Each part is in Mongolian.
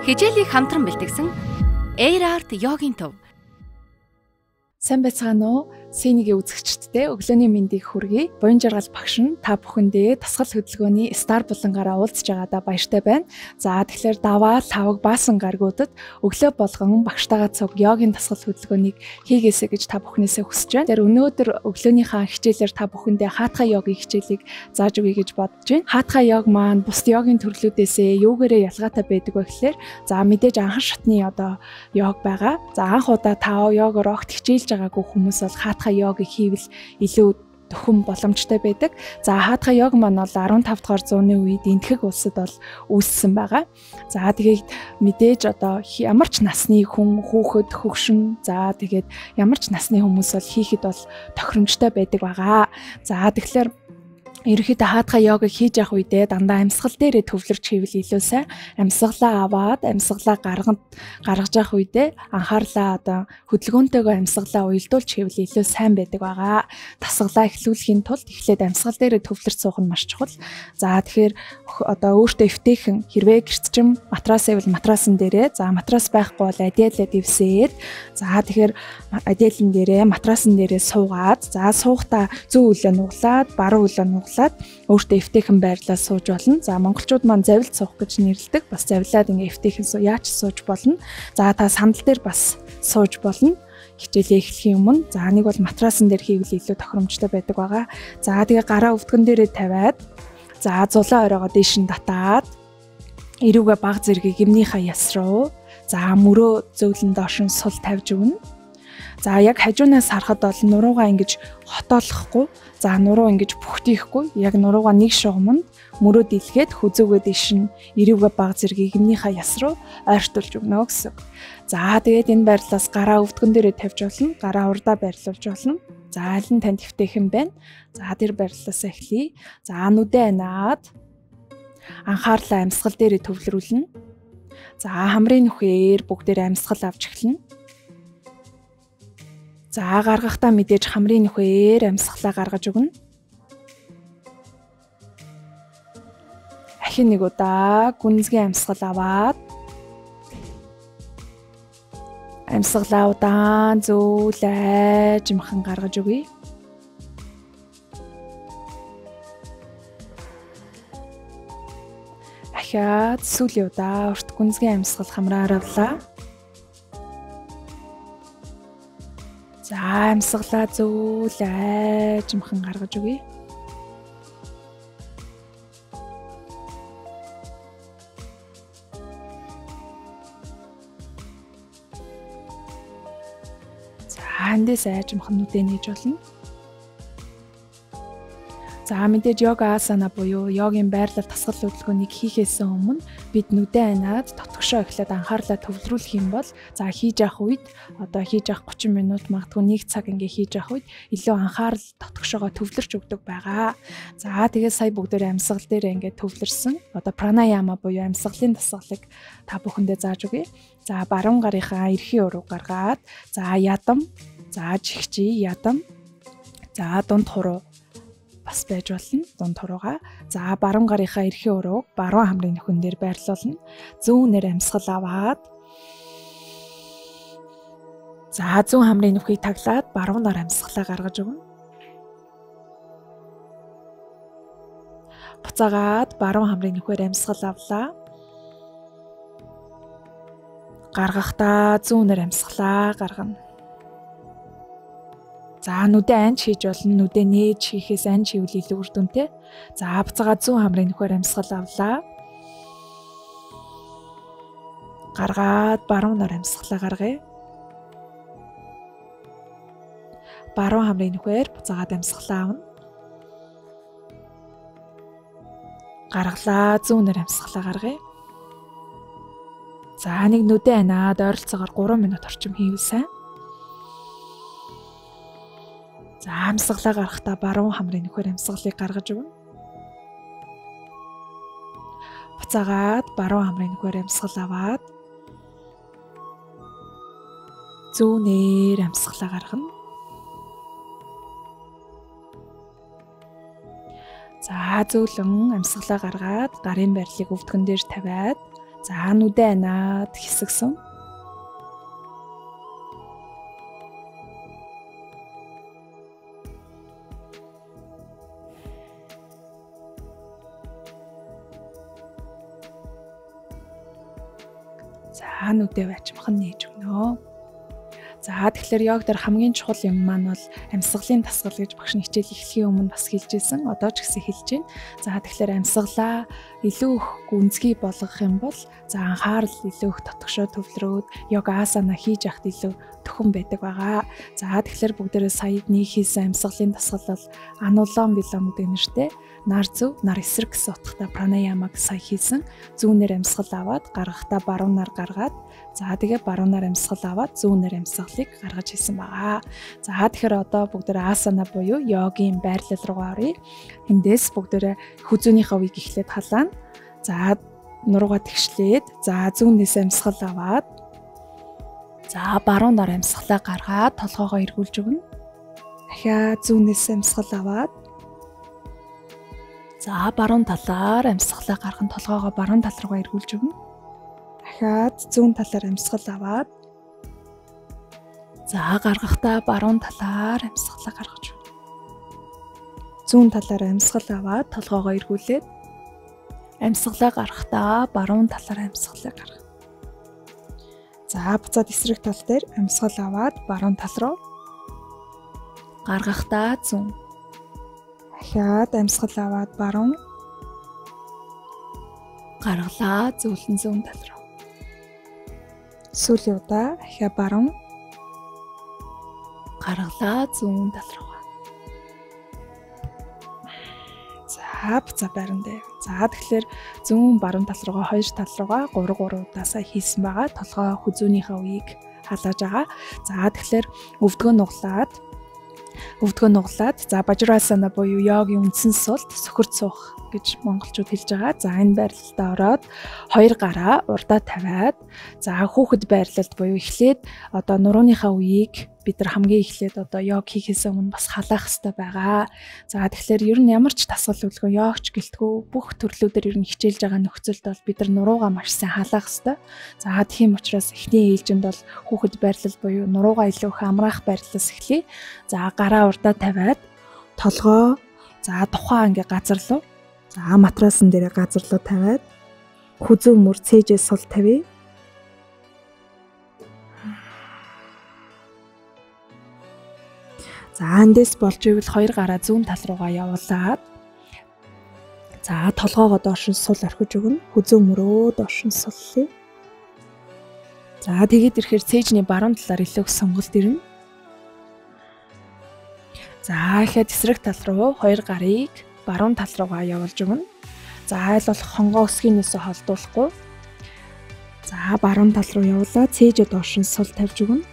Хичээлийг хамтран бэлтгэсэн Air Art Yoga-ийн төв. Сайн байцгаана уу? Синигийн үзэгчдтэй өглөөний мэндийг хүргэе. Буян жаргал багш нь та бүхэндээ тасгал хөдөлгөөний стар булангараа уулзж байгаадаа баяртай байна. За тэгэхээр даваа тавг баасан гаргуудад өглөө болгон багштайгаа цуг йогийн тасгал хөдөлгөөнийг хийгээсэй гэж та бүхнээсээ хүсэж байна. Тэр өнөөдөр өглөөнийхөө хичээлээр та бүхэндээ хаатгай йогийн хичээлийг зааж өгье гэж бодож байна. Хаатгай йог маань бус йогийн төрлүүдээсээ юугээрээ ялгаатай байдаг вэ гэхээр за мэдээж анхан шатны йог байгаа. За анх удаа та йогоор огт хичээлж байгаагүй хүмүүс бол хаатгай йогыг хийвэл илүү төхөн боломжтой байдаг. За хаатгай йог маань бол 15 дугаар зууны үед энтхэг улсад бол үүссэн байгаа. За тэгээд мэдээж ямар ч насны хүн, хүүхэд, хөгшин, за тэгээд ямар ч насны хүмүүс бол хийхэд бол тохиромжтой байдаг байгаа. За тэгэхээр ерөнхийдөө хаатгай йогыг хийж явах үедээ дандаа амьсгал дээрээ төвлөрч хийвэл илүү сайн. Амьсгалаа аваад амьсгалаа гаргаж явах үедээ анхаарлаа хөдөлгөөнтэйгөө амьсгалаа уялдуулж хийвэл илүү сайн байдаг байгаа. Тасгалаа эхлүүлэхийн тулд эхлээд амьсгал дээрээ төвлөрч суух нь маш чухал. За тэгэхээр өөртөө эвтэйхэн хэрвээ гэрчим матрас ивэл матрасан дээрээ за матрас байхгүй бол адиалаа дэвсээд за тэгэхээр адиалан дээрээ матрасан дээрээ суугаад за суухдаа зүүн үлээ нуглаад баруун үлээ нуглаад өөртөө эвтэйхэн байрлал сууж болно. За монголчууд маань завилд суух гэж нэрлэдэг. Бас завлаад ингээ эвтэйхэн яаж сууж болно. За та сандал дээр бас сууж болно. Хичээлээ эхлэхийн өмнө. За нэг бол матрасан дээр хийвэл илүү тохиромжтой байдаг байгаа. За тэгээ гараа өвдгөн дээрээ тавиад за зулаа оройгоо дээш нь татаад эрүүгээ баг зэргийг гимнийхаа яс руу за мөрөө зөөлөн доош нь сул тавьж өгнө. За яг хажуунаас харахад бол нуруугаа ингэж хотоолохгүй. За нуруу ингэж бүхтийхгүй. Яг нуруугаа нэг шугамд мөрөө дэлгээд хүзүүгээ дэш нь эрүүгээ баг зэргийг гимнийхаа яс руу ойртуулж өгнө гэсэн. За тэгээд энэ байрлалаас гараа өвдгөн дээрээ тавьж болно. Гараа урдаа байрлуулж болно. За аль нь танд хэвтэйхэн байна. За тэр байрлалаас эхлэе. За нүдэ анаад анхаарлаа амьсгал дээрээ төвлөрүүлнэ. За хамрын нүхээр бүгдээр амьсгал авч эхэлнэ. За гаргахдаа мэдээж хамрын нүхээр амьсгалаа гаргаж өгнө. Ахин нэг удаа гүнзгий амьсгал аваад амьсгалаа удаан зөөлж имхан гаргаж өгье. Ахиад сүүлийн удаа урт гүнзгий амьсгал хамраар авлаа. За амьсгалаа зөөлж имхан гаргаж өгье. За эндээс айжмхан нүдэ нээж болно. За мэдээж йога асана буюу йогийн байрлал тасгал хөдөлгөөнийг хийхээс өмнө бид нүдэ анаад дотгошоо эхлээд анхаарлаа төвлөрүүлэх юм бол за хийж явах үед хийж явах 30 минут магадгүй 1 цаг ингээ хийж явах үед илүү анхаарал дотгошоогоо төвлөрч өгдөг байгаа. За тэгээд сая бүгдээр амьсгал дээр ингээ төвлөрсөн пранаяма буюу амьсгалын тасгалыг та бүхэндээ зааж өгье. За баруун гарынхаа эрхийн уруу гаргаад за ядам, за жигчи ядам, за дунд хуруу бас байж болно. Дунд хуруугаа. За баруун гарынхаа эрхийн урууг баруун хамрын нөхөн дээр байрлуулна. Зүүнээр амьсгал аваад за зүүн хамрын нөхийг таглаад баруунаар амьсгалаа гаргаж өгнө. Буцаагаад баруун хамрын нөхөөр амьсгал авлаа. Гаргахдаа зүүнээр амьсгалаа гаргана. За нүдэ анж хийж болно. Нүдэ нээж хийхээс анж хийвэл илүү үр дүнтэй. За буцаага зүүн хамрын нөхөр амьсгал авлаа. Гаргаад баруунаар амьсгалаа гаргая. Баруун хамрын нөхөр буцаагаад амьсгалаа авна. Гаргалаа зүүнээр амьсгалаа гаргая. За нэг нүдэ анаад ойролцоогоор 3 минут орчим хийвэл сайн. За амьсгалаа гаргахдаа баруун хамрын нөхөр амьсгалыг гаргаж өгнө. Буцаагаад баруун хамрын нөхөр амьсгал аваад зүүнээр амьсгалаа гаргана. За зөөлөн амьсгалаа гаргаад гарын байрлалыг өвдгөн дээр тавиад За нүдэ анаад хэсэгсэн. За нүдэ бачимхан нээж өгнө. За тэгэхээр йог дээр хамгийн чухал юм маань бол амьсгалын дасгал гэж багш нь хичээл эхлэхийн өмнө бас хэлжсэн. Одоо ч гэсэн хэлж байна. За тэгэхээр амьсгалаа илүү их гүнзгий болгох юм бол за анхаарал илүү их дотгошоо төвлөрөөд йога асана хийж яхад илүү төхөн байдаг байгаа. За тэгэхээр бүгдээрээ сая нэг хийсэн амьсгалын дасгал бол анулом вилом гэдэг нэртэй нар зөв, нар эсрэг гэсэн утгатай пранаямаг сая хийсэн. Зүүнээр амьсгал аваад гаргахдаа баруунаар гаргаад за тэгээ баруунаар амьсгал аваад зүүнээр амьсгалыг гаргаж хийсэн байгаа. За тэгэхээр одоо бүгдээрээ асана буюу йогийн байрлал руугаа оръё. Эндээс бүгдээрээ хүзүүнийхээ үеийг эхлээд халаана. За нуруугаа тэгшлээд за зүүнээс амьсгал аваад за баруунаар амьсгалаа гаргаад толгоогоо эргүүлж өгнө. Дахиад зүүнээс амьсгал аваад за баруун талаар амьсгалаа гарган толгоогоо баруун тал руугаа эргүүлж өгнө. Дахиад зүүн талаар амьсгал аваад за гаргахдаа баруун талаар амьсгалаа гаргаж өгнө. Зүүн талаар амьсгал аваад толгоогоо эргүүлээд амьсгалаа гаргахдаа баруун талаар амьсгалаа гаргах. За буцаад эсрэг тал дээр амьсгал аваад баруун тал руу гаргахдаа зүүн. Дахиад амьсгал аваад баруун гаргалаа зөвлөн зүүн тал руу. Сүүлийн удаа дахиад баруун гаргалаа зүүн тал руу. За буцаа байран дээр. За тэгэхээр зүүн баруун тал руугаа хоёр тал руугаа 3 удаасаа хийсэн байгаа. Толгой хүзүүнийхээ үеийг халааж байгаа. За тэгэхээр өвдгөө нуглаад за бажрасана буюу йогийн үндсэн сулд сөхөрт суух гэж монголчууд хэлж байгаа. За энэ байрлалдаа ороод хоёр гараа урдаа тавиад за хүүхэд байрлалд буюу эхлээд одоо нурууныхаа үеийг бид нар хамгийн эхлээд одоо йог хийхээс өмнө бас халаах хэрэгтэй байгаа. За тэгэхээр ер нь ямар ч тасгал хөдөлгөөн йогч гэлтгүү бүх төрлүүдээр ер нь хичээлж байгаа нөхцөлд бол бид нар нуруугаа маш сайн халаах хэрэгтэй. За тийм учраас эхний ээлжинд бол хүүхэд байрлал буюу нуруугаа илүү их амраах байрлалаас эхлэе. За гараа урдаа тавиад толгоо за тухайн ингээ газар руу за матрасан дээр газар руу тавиад хүзүү мөр цээжээ сул тавья. За эндээс болж ивэл хоёр гараа зүүн тал руугаа явуулаад за толгоогоо доош нь сул орхиж өгнө. Хүзүү мөрөө доош нь суллаа. За тэгээд ирэхээр цээжний баруун талаар илүү их сонголт ирнэ. За ихэд эсрэг тал руу хоёр гарыг баруун тал руугаа явуулж өгнө. За айл бол хонгоо өсгийнээсээ холдуулахгүй. За баруун тал руу явуулаа цээжээ доош нь сул тавьж өгнө.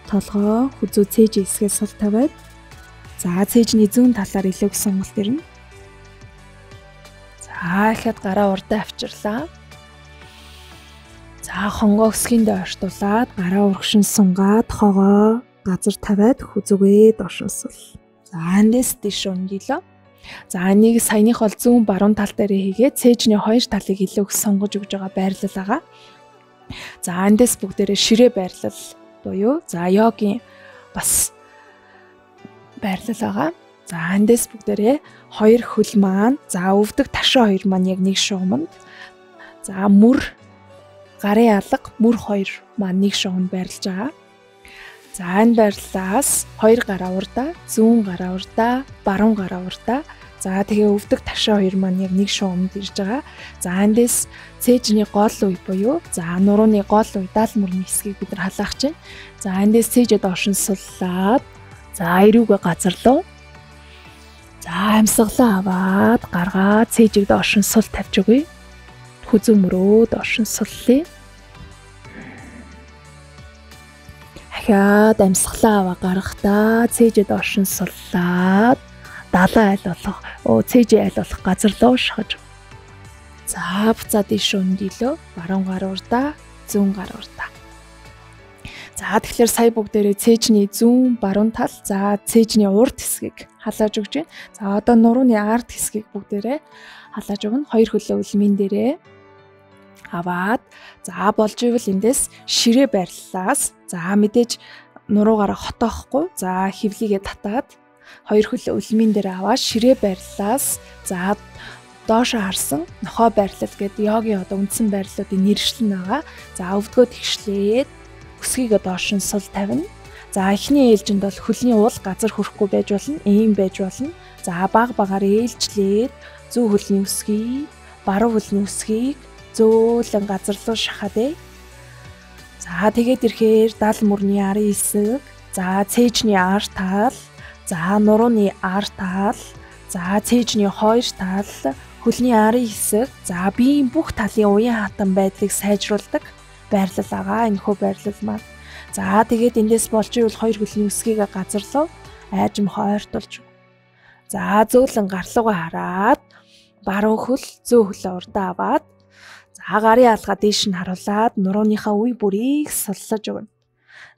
Толгоо хүзүү цээжийн эсгээ сул тавиад за цээжний зүүн талаар илүү их сонголт ирнэ. За ихэд гараа урдаа авчирлаа. За хонгоо өсгийндээ ойртуулад гараа урагшин сунгаад хогоо газар тавиад хүзүүгээ доош нь сул. За эндээс дэш унжилоо. За энийг саяных бол зүүн баруун тал дээр хийгээд цээжний хоёр талыг илүү их сонгож өгж байгаа байрлал байгаа. За эндээс бүгдээрээ ширээ байрлал буюу за йогийн бас байрлал байгаа. За эндээс бүгдээрээ хоёр хөл маань за өвдөг ташаа хоёр маань яг нэг шугамд за мөр гарын алга мөр хоёр маань нэг шугамд байрлаж байгаа. За энэ байрлалаас хоёр гараа урдаа, зүүн гараа урдаа, баруун гараа урдаа. За тэгээ өвдөг ташаа хоёр маань яг нэг шугамд ирж байгаа. За эндээс цээжний гол үе буюу за нурууны гол үе даал мөрний хэсгийг бид нар халаах чинь. За эндээс цээжээ доош нь суллаад за эрүүгээ газар руу за амьсгалаа аваад гаргаад цээжийг доош нь сул тавьж өгье. Хүзүү мөрөө доош нь суллаа. Дахиад амьсгалаа аваа гаргахдаа цээжээ доош нь суллаад далайн айл болох цээжийн айл болох газар руу шахаж. За буцаад иш өндөлөө баруун гар урдаа, зүүн гар урдаа. За тэгэхээр сая бүгдээрээ цээжний зүүн баруун тал, за цээжний урд хэсгийг халааж өгч байна. За одоо нурууны ард хэсгийг бүгдээрээ халааж өгнө. Хоёр хөлөө үлмийн дээрээ аваад за болж ивэл эндээс ширээ байрлалаас за мэдээж нуруугаараа хотоохгүй за хөвлийгээ татаад хоёр хөл үлмийн дээр аваад ширээ байрлалаас за доошо харсан нохоо байрлал гэдэг йогийн одоо үндсэн байрлалуудын нэршлэн байгаа. За өвдгөө тэгшлээд өсгийгөө доош нь сул тавина. За эхний ээлжинд бол хөлний уул газар хүрэхгүй байж болно, ийм байж болно. За багаар ээлжлээд зүү хөлний өсгийг, баруун хөлний өсгийг зөөлөн газар руу шахаад. За тэгээд ирэхээр дал мөрний арын хэсэг, за цээжний ар тал, за нурууны ар тал, за цээжний хоёр тал, хөлний арын хэсэг, за биеийн бүх талын уян хатан байдлыг сайжруулдаг байрлал байгаа. Энэхүү байрлал маань. За тэгээд эндээс болж ивэл хоёр хөлний өсгийг газар руу айжм хойртуулж. За зөөлөн гарлуугаа хараад баруун хөл зөө хөлөө урдаа аваад за гарын алгаа дээш нь харуулад нурууныхаа үе бүрийг суллаж өгнө.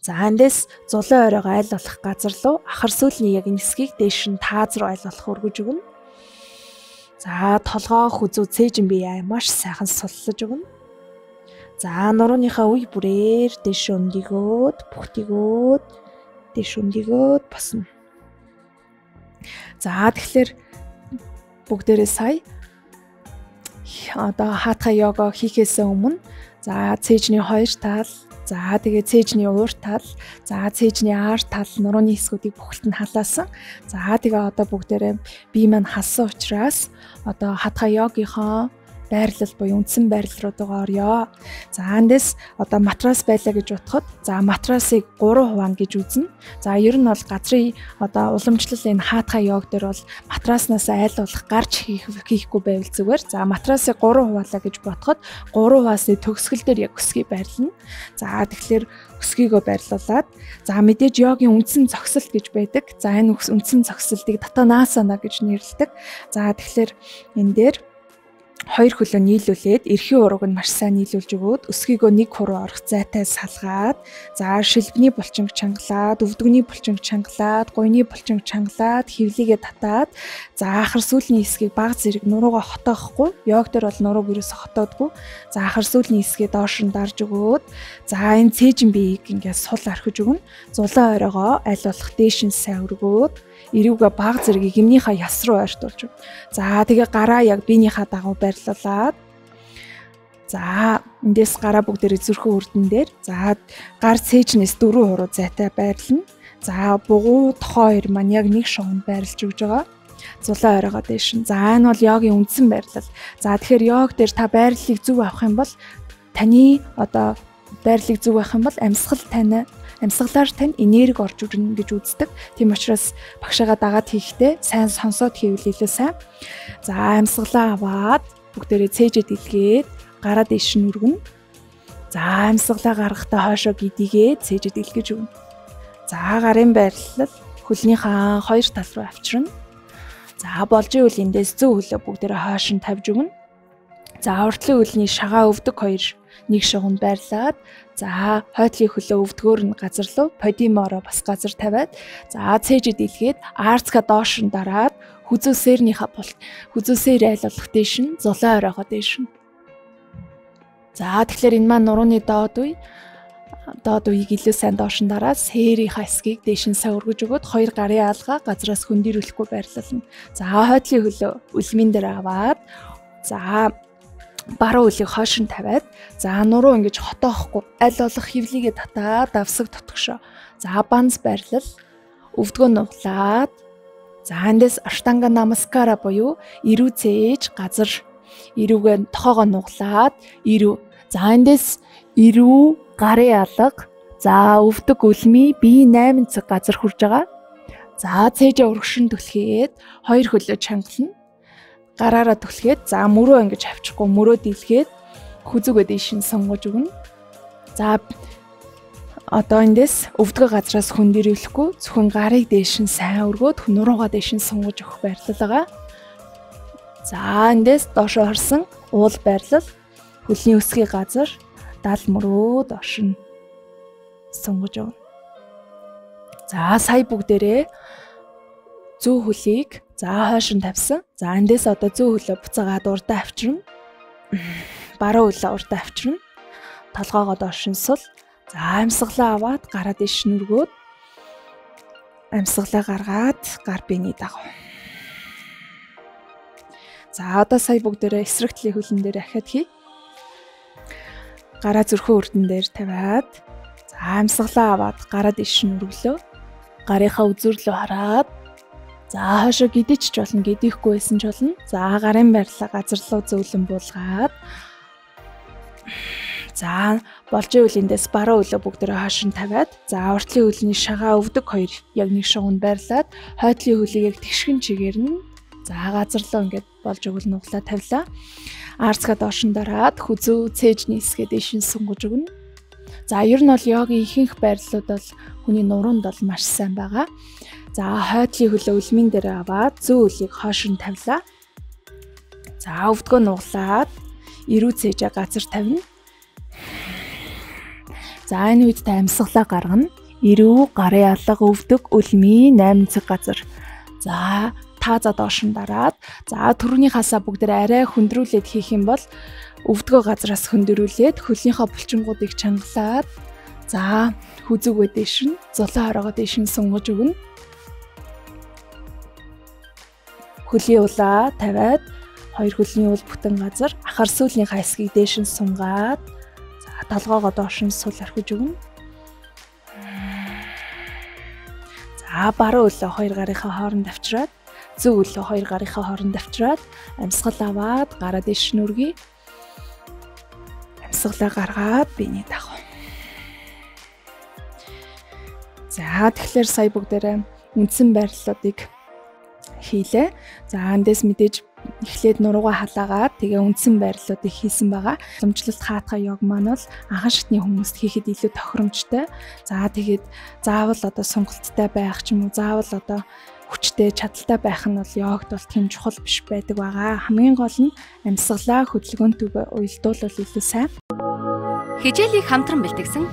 За эндээс зулын оройгоо айл болох газар руу ахар сүүлний яг нисгийг дээш нь тааз руу айл болох өргөж өгнө. За толгоо хүзүү цээжин бие маш сайхан суллаж өгнө. За нурууныхаа үе бүрээр дээш өндөгөөд бүхтгөөд дээш өндөгөөд босно. За тэгэхээр бүгдээрээ сая одоо хаатха йога хийхээс өмнө за цээжний хоёр тал, за тэгээ цээжний уур тал, за цээжний ар тал нурууны хэсгүүдийг бүхэлд нь халаасан. За тэгээ одоо бүгдээрээ бие маань халсан учраас одоо хаатха йогийнхоо байрлал буюу үндсэн байрлал руугаа орё. За эндээс одоо матрас байлаа гэж бодоход за матрасыг 3 хуваана гэж үзнэ. За ер нь бол газрын одоо уламжлал энэ хаатха йог дээр бол матраснаас айлуулах гарч хийхгүй байвал зүгээр. За матрасыг 3 хуваалаа гэж бодоход 3 хуваасны төгсгөл дээр яг өсгий байрлана. За тэгэхээр өсгийгөө байрлуулад за мэдээж йогийн үндсэн зогсолт гэж байдаг. За энэ үндсэн зогсолтыг татанасана гэж нэрлэдэг. За тэгэхээр энэ дээр хоёр хөлөө нийлүүлээд эрхийн урууг нь маш сайн нийлүүлж өгөөд өсгийгөө нэг хуруу орох зайтай салгаад за шилбэний булчинг чангалаад өвдөгний булчинг чангалаад гуйны булчинг чангалаад хөвлийгээ татаад за ахар сүүлний хэсгийг баг зэрэг нуруугаа хотоохгүй йог дээр бол нурууг ерөөсө хотоодгүй за ахар сүүлний хэсгээ доош нь дарж өгөөд за энэ цээжин биеийг ингээд сул орхиж өгнө зулаан оройгоо аль болох дээш нь сайн өргөөд эрүүгээ баг зэргийг эмнийхээ яс руу ойртуулж. За тэгээ гараа яг биенийхээ дагуу байрлуулад. За эндээс гараа бүгдээрээ зүрхэн үрдэн дээр. За гар цээжнээс 4 хуруу зайтай байрлана. За бугуут хоёр маань яг нэг шугамд байрлаж өгж байгаа. Зулаан оройгоо дээш нь. За энэ бол йогийн үндсэн байрлал. За тэгэхээр йог дээр та байрлалыг зөв авах юм бол таны одоо байрлалыг зөв авах юм бол амьсгалаар тань энерги орж ирнэ гэж үздэг. Тийм учраас багшаагаа дагаад хийхдээ сайн сонсоод хийвэл илүү сайн. За амьсгалаа аваад бүгдээрээ цээжэд илгээд гараа дээш нь өргөнө. За амьсгалаа гаргахтаа хойшоо гидийгээд цээжэд илгээж өгнө. За гарын байрлал хөлнийхээ хоёр тал руу авчирна. За болж ивэл эндээс зүү хөлөө бүгдээрээ хойш нь тавьж өгнө. За уртлын хөлний шагаа өвдөг хоёр нэг шугамд байрлаад за хойтлын хөлөө өвдгөөр нь газар руу подимороо бас газар тавиад за цээжэд илгээд арцка доош нь дараад хүзүүсээр айлуулах дээш нь зулаан оройгоо дээш нь. За тэгэхээр энэ маань нурууны доод үеийг илүү сайн доош нь дараад сэрийн хэсгийг дээш нь сайн өргөж өгөөд хоёр гарын алгаа газраас хөндөрүүлэхгүй байрлуулна. За хойтлын хөлөө үлмийн дээр аваад за баруун үлийг хойш нь тавиад за нуруу ингэж хотоохгүй аль болох хөвлийгээ татаад давсаг тотгошоо. За банз байрлал өвдгөө нуглаад за эндээс аштанга намаскара буюу ирүү цээж газар ирүүгээ тохоогоо нуглаад ирүү. За эндээс ирүү гарын алга за өвдөг үлми бие 8 цаг газар хүрж байгаа. За цээжээ өргөшин түлхээд хоёр хөлөө чангална. Гараараа түлхээд за мөрөө ингэж авчихгүй мөрөө дийлгээд хүзүүгээ дээш нь сонгож өгнө. За одоо эндээс өвдгөө газраас хөндөрүүлэхгүй зөвхөн гарыг дээш нь сайн өргөөд нуруугаа дээш нь сонгож өгөх байрлал байгаа. За эндээс доошоо хорсон уул байрлал хөлний өсгийн газар дал мөрөө доош нь сонгож өгнө. За сая бүгдээрээ зүү хөлийг за хойш нь тавьсан. За эндээс одоо зүү хөлөө буцаагаад урдаа авчирна. баруун хөлөө урдаа авчирна. Толгоогоо доош нь сул. За амьсгалаа аваад гараа дэш нүргөөд амьсгалаа гаргаад гар биений дагав. За одоо сая бүгдээрээ эсрэг талын хөлн дээр ахиад хий. Гараа зүрхөө үрдэн дээр тавиад за амьсгалаа аваад гараа дэш нүрглөө. Гарынхаа үзүүрлөө хараад за хойшоо гидэж ч болно, гидихгүй байсан ч болно. За гарын байрлал газар руу зөөлөн буулгаад за болж ивэл эндээс баруун хөлөө бүгдээрээ хойш нь тавиад за уртлын хөлний шагаа өвдөг хоёр яг нэг шуганд байрлаад хойдлын хөлийг яг тэгшгэн чигээр нь за газар руу ингээд болж өгөл нуглаа тавилаа. Арцгаа доош нь дараад хүзүү цээжний хэсгээ дэш нь сунгаж өгнө. За ер нь бол йогийн ихэнх байрлалууд бол хүний нуруунд бол маш сайн байгаа. За хойдлын хөлөө үлмийн дээр аваад зүүн хөлийг хойш нь тавилаа. За өвдгөө нуглаад эрүү цээжээ газар тавина. За энэ үед амьсгалаа гаргана. Эрүү, гарын алга, өвдөг, үлмийн 8 цаг газар. За тааза доош нь дараад за түрүүнийхаасаа бүгд арай хөндрүүлээд хийх юм бол өвдгөө газраас хөндрүүлээд хөлийнхөө булчингуудыг чангалаад за хүзүүгөө дэш нь зулаа ороогоо дэш нь сунгаж өгнө. Хөлийн улаа тавиад хоёр хөлний уул бүтэн газар ахар сүүлнийхаа хэсгийг дэш нь сунгаад за толгоогоо доош нь сул орхиж өгнө. За баруун хөлөө хоёр гарынхаа хооронд авчираад зүүн хөлөө хоёр гарынхаа хооронд авчираад амьсгал аваад гараа дэш нүргий. Амьсгалаа гаргаад биений дагав. За тэгэхээр сая бүгдээрээ үндсэн байрлалуудыг хийлээ. За эндээс мэдээж эхлээд нуруугаа халаагаад тэгээ үндсэн байрлалуудыг хийсэн байгаа. Уламжлалт хаатха йог маань бол анхан шатны хүмүүст хийхэд илүү тохиромжтой. За тэгээд заавал одоо сунгалттай байх ч юм уу, заавал одоо хүчтэй, чадaltaй байх нь бол йогт бол тийм чухал биш байдаг байгаа. Хамгийн гол нь амьсгалаа хөдөлгөөнтэйгээ уялдуулал илүү сайн. Хичээлийг хамтран бэлтгэсэн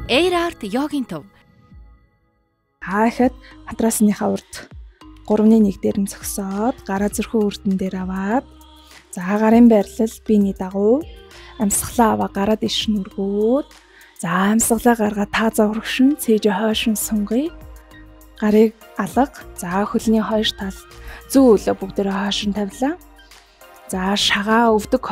Air Art Yoga-ийн төв. Хаахад матрасныхаа урд 3-1 дээр нь зогсоод гараа зүрхөө үрдэн дээр аваад за гарын байрлал биений дагуу амьсгалаа аваа гараа дэш нүргөөд за амьсгалаа гаргаад тааза урагшин цээжээ хойшин сунгая. Гарыг алга за хөлний хойш тал зүүн хөлөө бүгдээрээ хойшин тавилаа. За шагаа өвдөг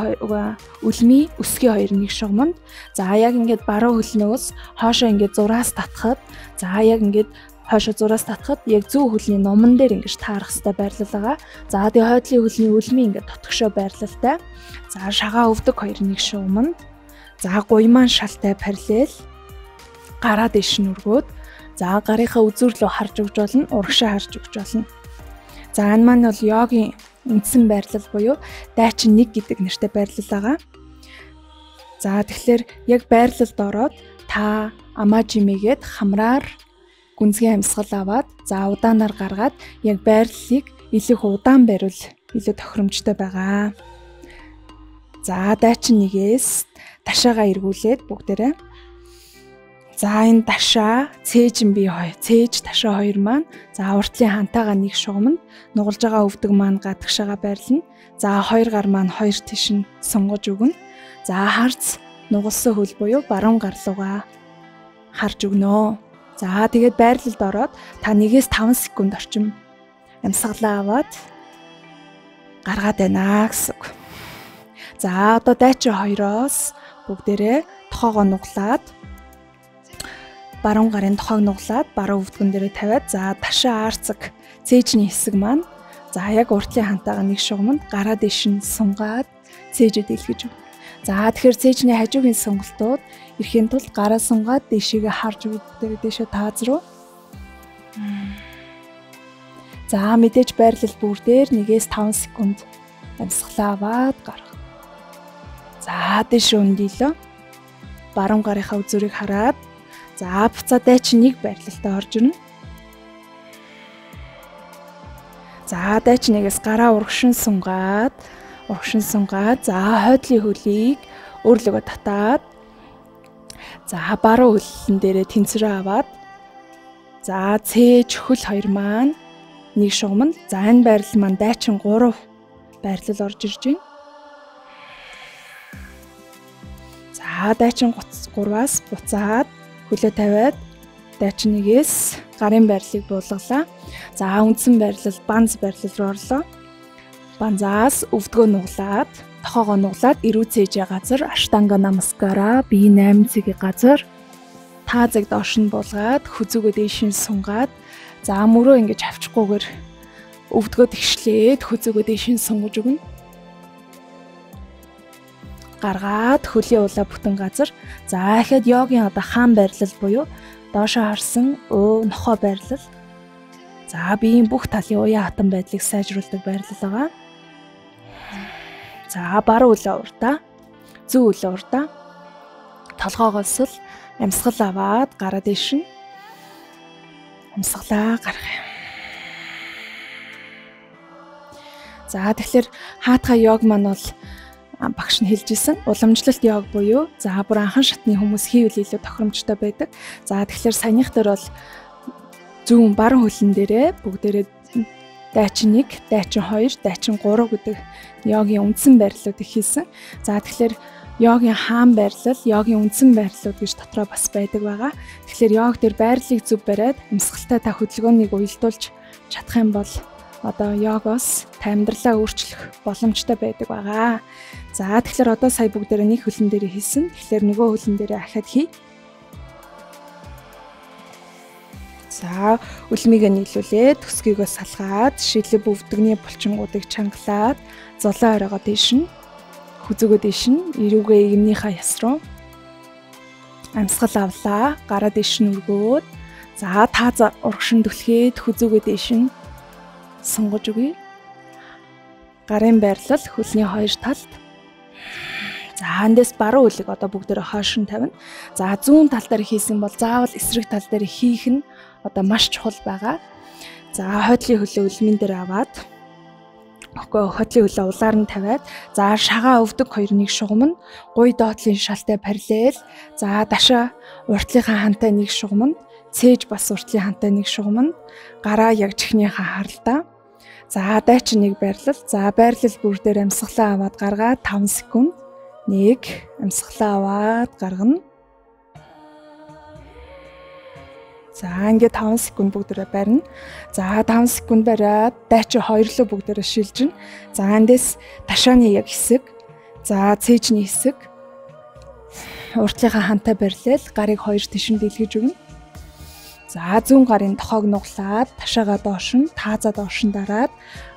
үлмийн өсгийн хоёр нэг шугамд за яг ингээд баруун хөлнөөс хоошоо ингээд зураас татхад за яг ингээд хойшоо зураас татхад яг зүүн хөлний номон дээр ингэж таарах хэвээр байрлал байгаа. За тэгээ хойдлын хөлний үлмийн ингээд тотгошоо байрлалтай. За шагаа өвдөг хоёр нэг шугамд за гуймаан шалтай параллел гараа дэш нүргөөд за гарынхаа үзүүрлөө харж өгч болно, урагшаа харж өгч болно. За энэ маань бол йогийн үндсэн байрлал буюу дайчин 1 гэдэг нэртэй байрлал байгаа. За тэгэхээр яг байрлалд ороод та амажимигээд хамраар гүнзгий амьсгал аваад за удаанаар гаргаад яг байрлалыг илүү удаан бариул илүү тохиромжтой байгаа. За дайчин 1-ээс ташаагаа эргүүлээд бүгдээрээ за энэ ташаа цээжин бие хоёр цээж ташаа хоёр маань за уртлын хантайгаа нэг шугамд нугалж байгаа өвдөг маань гадагшаага байрлана. За хоёр гар маань хоёр тиш нь сунгаж өгнө. За харц нугалсан хөл буюу баруун гар руугаа харж өгнө. За тэгээд байрлалд ороод та 1-5 секунд орчим амьсгалаа аваад гаргаад байна гэсэн үг. За одоо дайчин 2-оос бүгдээрээ тохоогоо нуглаад баруун гарын тохоог нуглаад баруун өвдгөн дээрээ тавиад за ташаа арцаг цээжний хэсэг маань за яг уртлын хантайгаа нэг шугамд гараа дэш нь сунгаад цээжэд илгэж өг. За тэгэхээр цээжний хажуугийн сонголтууд ирэхийн тулд гараа сунгаад дэшигээ харж өгөх дээр дэшээ тааз руу. За мэдээж байрлал бүр дээр 1-5 секунд амьсгалаа аваад гарах. За дэш өндөлөө. Баруун гарынхаа үзүүрийг хараад за буцаа дайчин 1 байрлалтаа орж ирнэ. За дайчин 1-ээс гараа урагшин сунгаад за хойдлын хөлийг өөрлөгөө татаад за баруун хөлн дээрээ тэнцвэрээ аваад за цээж хөл хоёр маань нэг шугамд за энэ байрлал маань дайчин 3 байрлал орж ирж байна. За дайчин 3-аас буцаад хөлөө тавиад дайчин 1-ээс гарын байрлалыг буулгалаа. За үндсэн байрлал, банз байрлал руу орлоо. Банзаас өвдгөө нуглаад, тохоогоо нуглаад ирүүцээж газар аштанга намаскара би 8 цагийн газар таазыг доош нь буулгаад хүзүүгөө дээш нь сунгаад за мөрөө ингэж авчихгүйгээр өвдгөө тэгшлээд хүзүүгөө дээш нь сунгаж өгнө. Гаргаад хөлийн улаа бүтэн газар. За ихэд йогийн одоо хаан байрлал буюу доошоо харсан нохоо байрлал. За биеийн бүх талын уян хатан байдлыг сайжруулдаг байрлал байгаа. За баруун улаа урдаа, зүүн улаа урдаа. Толгоогоос л амьсгал аваад гараа дээш нь амьсгалаа гаргах юм. За тэгэхээр хаатхаа йог маань бол багш нь хэлжсэн уламжлалт йог буюу за бүр анхан шатны хүмүүс хийвэл илүү тохиромжтой байдаг. За тэгэхээр саяных дээр бол зүүн баруун хөлн дээрээ бүгдээрээ дайчин 1, дайчин 2, дайчин 3 гэдэг йогийн үндсэн байрлалуудыг хийсэн. За тэгэхээр йогийн хаан байрлал, йогийн үндсэн байрлалууд гэж дотроо бас байдаг байгаа. Тэгэхээр йог дээр байрлалыг зөв бариад амьсгалтай та хөдөлгөөнийг уялдуулж чадах юм бол одоо йогоос та амьдралаа өөрчлөх боломжтой байдаг байгаа. За тэгэхээр одоо сая бүгдээрээ нэг хөлн дээр хийсэн. Тэгэхээр нөгөө хөлн дээр ахаад хий. За үлмийг нийлүүлээд төсгийгөө салгаад шилэг өвдөгний булчингуудыг чангалаад зулаа оройгоо дээш нь хүзүүгөө дээш нь эрүүгээ эмнийхаа яс руу амьсгал авлаа. Гараа дээш нь өргөөд за тааз урагшин түлхээд хүзүүгөө дээш нь сунгаж өгье. Гарын байрлал хөлний хоёр талд. За эндээс баруун үлийг одоо бүгдээрээ хойш нь тавина. За зүүн тал дээр хийсэн бол заавал эсрэг тал дээр хийх нь одоо маш чухал байгаа. За хойдлын хөлөө үлмэн дээр аваад хойдлын хөлөө улаар нь тавиад за шагаа өвдөг хоёр нэг шугам нь гуй доотлын шалтай параллел. За дашаа уртлынхаа хантай нэг шугам нь цээж бас уртлын хантай нэг шугам нь гараа яг чихнийхаа харалдаа. За дайчин 1 байрлал. За байрлал бүр дээр амьсгалаа аваад гаргаад 5 секунд. 1 амьсгалаа аваад гаргана. За ингээд 5 секунд бүгдээрээ барина. За 5 секунд бариад дайчин 2 руу бүгдээрээ шилжинэ. За эндээс ташааны яг хэсэг. За цээжний хэсэг. Уртлынхаа хантай барилал гарыг 2 тишин дэлгэж өгнө. За зүүн гарын тохоог нуглаад ташаага доош нь таазаа доош нь дараад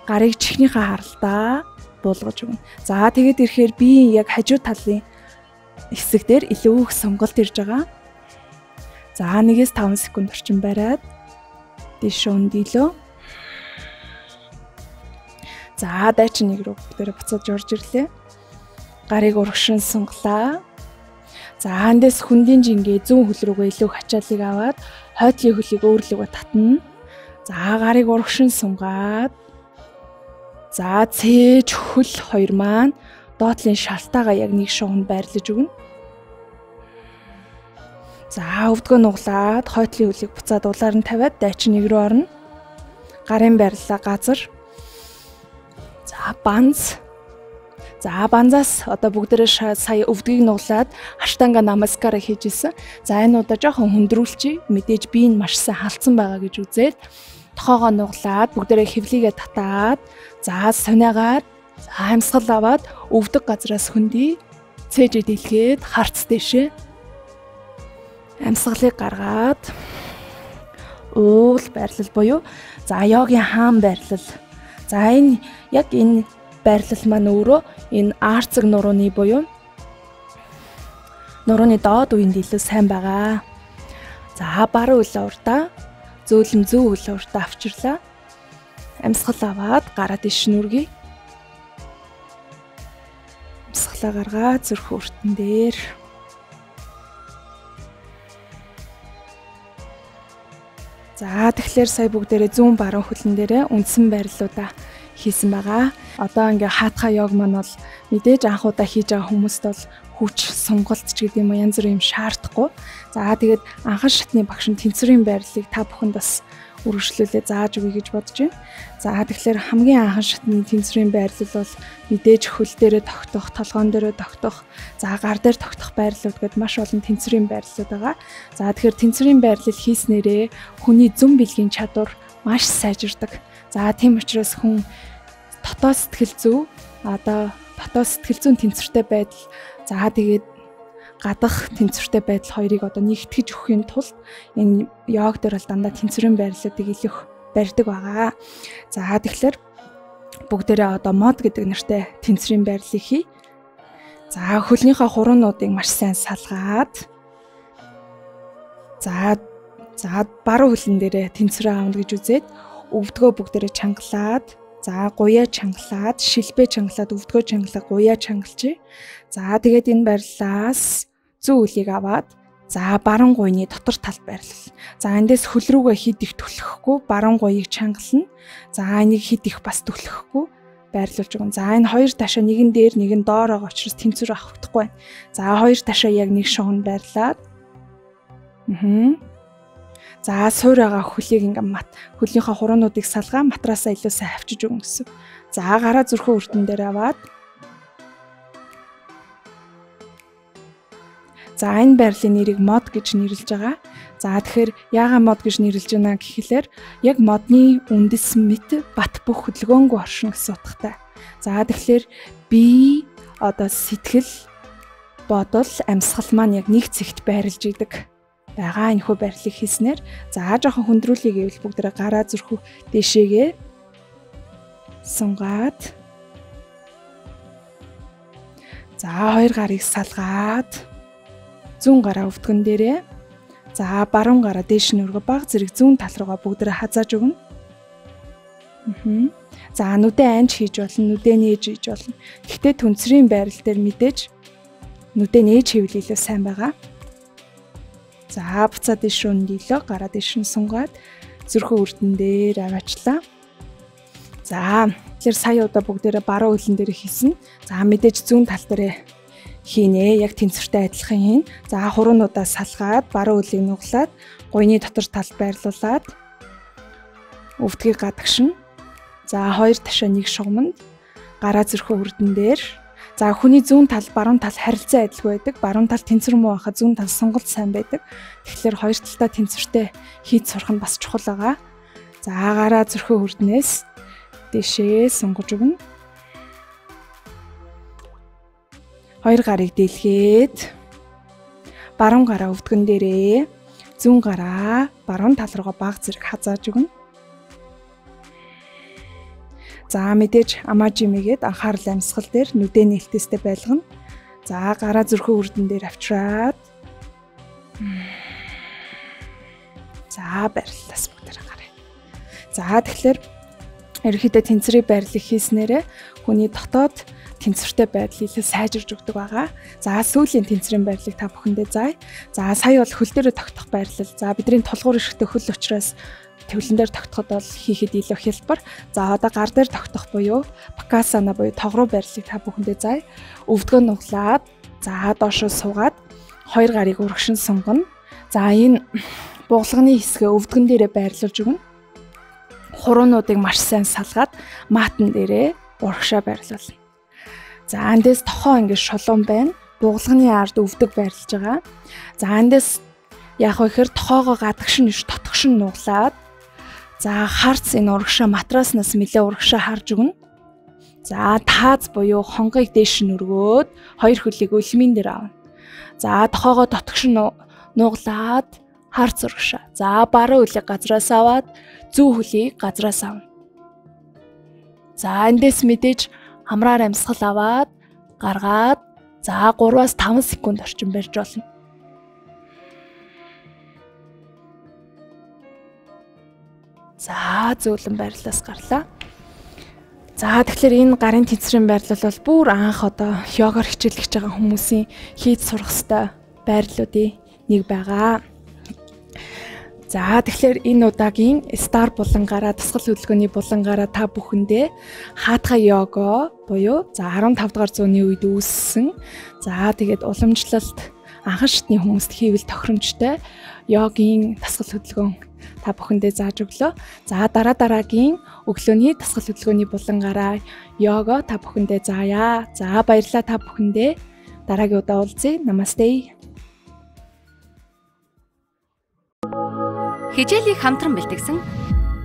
гарыг чихнийхаа харалдаа буулгаж өгнө. За тэгээд ирэхээр биеийн яг хажуу талын хэсэг дээр илүү их сонголт ирж байгаа. За 1-5 секунд орчим бариад дэш өндөлөө. За дайчин 1 рүү бүгдээрээ буцаад орж ирлээ. Гарыг урагшин сунглаа. За эндээс хүндийн жингээ зүүн хөл рүүгээ илүү хачаалыг аваад хойдлын хөлийг өөрлөгөө татна. За гарыг урагшин сунгаад за цээж хөл хоёр маань доотлын шалтаагаа яг нэг шугамд байрлаж өгнө. За өвдгөө нуглаад хойдлын хөлийг буцаад улаар нь тавиад дайчин 1 рүү орно. Гарын байрлалаа газар. За банз. За банзаас одоо бүгдээрээ сая өвдгийг нуглаад аштанга намаскара хийж исэн. За энэ удаа жоохон хөндрүүлчих. Мэдээж би энэ маш сайн халдсан байгаа гэж үзээд тохоогоо нуглаад бүгдээрээ хэвлийгээ татаад за сониагаад амьсгал аваад өвдөг газраас хөндөе. Цээжээ дэлгээд харц дэшээ. Амьсгалыг гаргаад уул байрлал буюу за йогийн хаан байрлал. За энэ яг энэ байрлал маань өөрөө энэ арцэг нурууны буюу нурууны доод үеинд илүү сайн байгаа. За баруун үлээ урдаа, зөөлөн зүүн үлээ урдаа авчирлаа. Амьсгал аваад гараа дэш нүргий. Амьсгалаа гаргаад зүрх хүртэн дээр. За тэгэхээр сая бүгдээрээ зүүн баруун хөлн дээрээ үндсэн байрлалуудаа хийсэн байгаа. Одоо ингээ хаатхаа йог маань бол мэдээж анх удаа хийж байгаа хүмүүст бол хүч, сонголт ч гэдэг юм янз бүрийн юм шаардахгүй. За тэгээд анхан шатны багш нь тэнцвэрийн байрлалыг та бүхэнд бас үргэлжлүүлээ зааж өгье гэж бодож байна. За тэгэхээр хамгийн анхан шатны тэнцвэрийн байрлал бол мэдээж хөл дээрээ тогтох, толгоон дээрээ тогтох, за гар дээр тогтох байрлалууд гэдээ маш олон тэнцвэрийн байрлалууд байгаа. За тэгэхээр тэнцвэрийн байрлал хийснээрээ хүний зүүн бэлгийн чадвар маш сайжирдаг. За тийм учраас хүн дотоод сэтгэл зүй, дотоод сэтгэл зүйн тэнцвэртэй байдал, за тэгээд гадах тэнцвэртэй байдал хоёрыг нэгтгэж өгөхийн тулд энэ йог дээр бол дандаа тэнцвэрийн байрлалуудыг илүү барьдаг байгаа. За тэгэхээр бүгдээрээ мод гэдэг нэртэй тэнцвэрийн байрлалыг хий. За хөлнийхөө хуруунуудыг маш сайн салгаад, за баруун хөлн дээрээ тэнцвэрээ аавна гэж үзээд өвдгөө бүгдээрээ чангалаад, за гуяа чангалаад, шилбээ чангалаад, өвдгөө чангалаад, гуяа чангалжээ. За тэгээд энэ байрлалаас зүүн үлийг аваад, за баруун гуйны дотор талд байрлал. За эндээс хөл рүүгээ хид их түлхэхгүй баруун гуйыг чангална. За энийг хид их бас түлхэхгүй байрлуулж өгнө. За энэ хоёр ташаа нэгэн дээр нэгэн доор байгаа учраас тэнцвэр авахдахгүй байна. За хоёр ташаа яг нэг шуганд байрлаад. За суур байгаа хөлийг ингээм хөлийнхөө хуруунуудыг салгаа, матраасаа илүү сайн авчиж өгнө гэсэн. За гараа зүрхэн үрдэн дээр аваад, за энэ байрлалын нэрийг мод гэж нэрлэж байгаа. За тэгэхээр яагаад мод гэж нэрлэж байна гэхлээр яг модны үндэс мэт бат бөх хөдөлгөөнгүй оршин гэсэн утгатай. За тэгэхээр би сэтгэл, бодол, амьсгал маань яг нэг цэгт байрлаж идэг байгаа энэхүү байрлалыг хийснээр. За жоохон хөндрүүлье гэвэл бүгдээ гараа зүрхүү дэшегээ сунгаад, за хоёр гарыг салгаад, зүүн гараа өвдгөн дээрээ, за баруун гараа дээш нь өргө баг зэрэг зүүн тал руугаа бүгдээ хазааж өгнө. За нүдээ анж хийж болно, нүдээ нээж хийж болно. Гэхдээ түнцрийн байрал дээр мэдээж нүдээ нээж хийвэл илүү сайн байгаа. За буцаа дээш рүү нийлээ, гараа дээш нь сунгаад зүрхэн үрдэн дээр аваачлаа. За тэгэхээр сая удаа бүгдээрээ баруун хөлн дээр хийсэн. За мэдээж зүүн тал дээр хийнэ, яг тэнцвэртэй адилхан хийн. За хуруунуудаа салгаад, баруун хөлийг нуглаад, гуйны дотор талд байрлуулад, өвдгийг гадагшина. За хоёр ташаа нэг шугамд, гараа зүрхэн үрдэн дээр. За хүний зүүн тал, баруун тал харилцан адилгүй байдаг. Баруун тал тэнцвэр муу байхад зүүн тал сонголт сайн байдаг. Тэгэхээр хоёр талтаа тэнцвэртэй хийж сурах нь бас чухал байгаа. За гараа зүрхэн үрднээс дэшээ сунгаж өгнө. Хоёр гарыг дэлгээд, баруун гараа өвдгөн дээрээ, зүүн гараа баруун тал руугаа баг зэрэг хазааж өгнө. За мэдээж амажимигээд анхаарал амьсгал дээр нүдээ нээлттэйстэй байлгана. За гараа зүрхэн үрдэн дээр авчраад, за байрлалаас бүгдээ гараа. За тэгэхээр ерөнхийдөө тэнцвэрийн байрлалыг хийснээрээ хүний дотоод тэнцвэртэй байдал илүү сайжирж өгдөг байгаа. За сүүлийн тэнцвэрийн байрлалыг та бүхэндээ заая. За сая бол хөл дээрээ тогтох байрлал. За бидний толгуур эрхтэй хөл учраас твлэн дээр тогтоход бол хийхэд илүү хялбар. За одоо гар дээр тогтох буюу бакасана буюу тогруу байрлалыг та бүхэндээ заая. Өвдгөө нуглаад, за доошоо суугаад, хоёр гарыг урагшин сунгана. За энэ бугалганы хэсгээ өвдгөн дээрээ байрлуулж өгнө. Хуруунуудыг маш сайн салгаад маатан дээрээ урагшаа байрлуулна. За эндээс тохоо ингэж шулуун байна. Бугалганы ард өвдөг байрлаж байгаа. За эндээс яг ихээр тохоогоо гадагшин иш тотгошин нуглаад, за харц энэ урагшаа матраснаас нэлээ урагшаа харж өгнө. За тааз буюу хонгыг дээш нь өргөөд хоёр хөлийг өлмийн дээр авна. За тохоогоо тотгошин нуглаад харц урагшаа. За баруун хөлийг газраас аваад зүүн хөлийг газраас авна. За эндээс мэдээж хамраар амьсгал аваад гаргаад, за 3-5 секунд орчим барьж болно. За зөөлөн байрлалаас гарлаа. За тэгэхээр энэ гарын тэнцвэрийн байрлал бол бүр анх йогоор хичээлж байгаа хүмүүсийн хийж сурах ёстой байрлалуудын нэг байгаа. За тэгэхээр энэ удаагийн Стар булангараа дасгал хөдөлгөөний булангараа та бүхэндээ хаатга йога буюу за 15 дугаар зууны үед үүссэн. За тэгээд уламжлалт анхан шатны хүмүүст хийвэл тохиромжтой йогийн дасгал хөдөлгөөн та бүхэндээ зааж өглөө. За дараагийн өглөөний дасгал хөдөлгөөний булангаараа йога та бүхэндээ заая. За баярлалаа та бүхэндээ. Дараагийн удаа уулзъя. Намасте. Хичээлийг хамтран бэлтгэсэн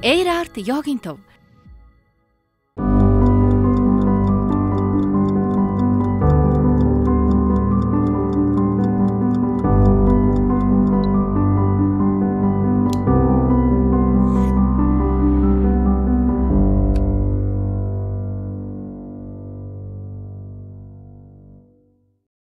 Air Art Yoga-ийн төв